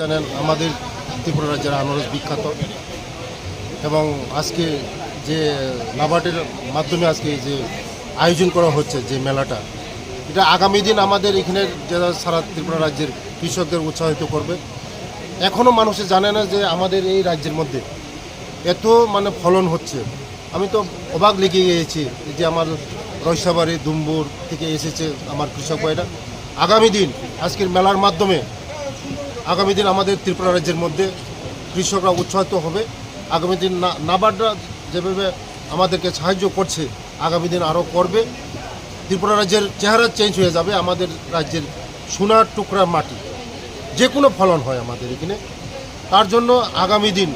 জানেন আমাদের ত্রিপুরা রাজ্যের আনারস বিখ্যাত এবং আজকে যে নাবার্ডের মাধ্যমে আজকে যে আয়োজন করা হচ্ছে যে মেলাটা, এটা আগামী দিন আমাদের এখানের যারা সারা ত্রিপুরা রাজ্যের কৃষকদের উৎসাহিত করবে। এখনও মানুষে জানে না যে আমাদের এই রাজ্যের মধ্যে এত ফলন হচ্ছে। আমি তো অবাক লেগে গিয়েছি যে আমার রয়সাবাড়ি দুম্বুর থেকে এসেছে আমার কৃষক ভাইরা। আগামী দিন আজকের মেলার মাধ্যমে আগামী দিন আমাদের ত্রিপুরা রাজ্যের মধ্যে কৃষকরা উৎসাহিত হবে। আগামী দিন নাবার্ডরা যেভাবে আমাদেরকে সাহায্য করছে, আগামী দিন আরও করবে। ত্রিপুরা রাজ্যের চেহারা চেঞ্জ হয়ে যাবে। আমাদের রাজ্যের সোনার টুকরা মাটি, যে কোনো ফলন হয় আমাদের এখানে। তার জন্য আগামী দিন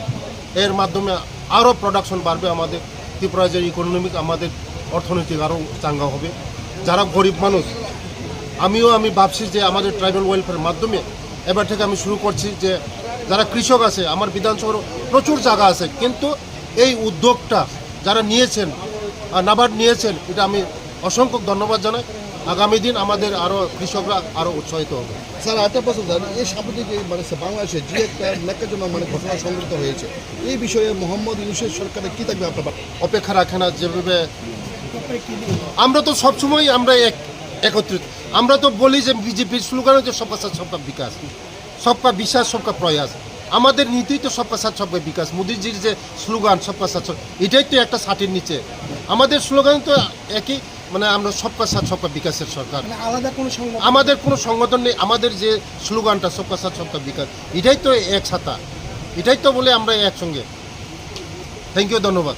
এর মাধ্যমে আরও প্রোডাকশন বাড়বে। আমাদের ত্রিপুরা রাজ্যের ইকোনমিক, আমাদের অর্থনৈতিক আরও চাঙ্গা হবে। যারা গরিব মানুষ, আমি ভাবছি যে আমাদের ট্রাইবাল ওয়েলফেয়ারের মাধ্যমে এবার থেকে আমি শুরু করছি যে যারা কৃষক আছে, আমার বিধানসভার প্রচুর জায়গা আছে, কিন্তু এই উদ্যোগটা যারা নিয়েছেন, নাবার্ড নিয়েছেন, এটা আমি অসংখ্য ধন্যবাদ জানাই। আগামী দিন আমাদের আরও কৃষকরা আরও উৎসাহিত হবে। স্যার একটা প্রশ্ন, স্যার এই সাম্প্রতিক বাংলাদেশে যে একটা ন্যাক্কারজনক ঘটনা সংঘটিত হয়েছে, এই বিষয়ে মোহাম্মদ ইউনূসের সরকারের কী থাকবে আপনার অপেক্ষা রাখে না? যেভাবে আমরা তো সবসময় আমরা একত্রিত, আমরা তো বলি যে বিজেপির স্লোগান হচ্ছে সবকা সাথ সবকা বিকাশ, সবকা বিশ্বাস সবকা প্রয়াস। আমাদের নীতি তো সবকা সাথ সবকা বিকাশ। মোদিজির যে স্লোগান সবকা সাথ সব, এটাই তো একটা ষাটের নিচে। আমাদের স্লোগান তো একই, আমরা সবকা সাথ সবকা বিকাশের সরকার। আলাদা কোনো আমাদের কোনো সংগঠন নেই। আমাদের যে স্লোগানটা সবকা সাথ সবকা বিকাশ, এটাই তো এক ছাতা, এটাই তো বলে আমরা একসঙ্গে। থ্যাংক ইউ, ধন্যবাদ।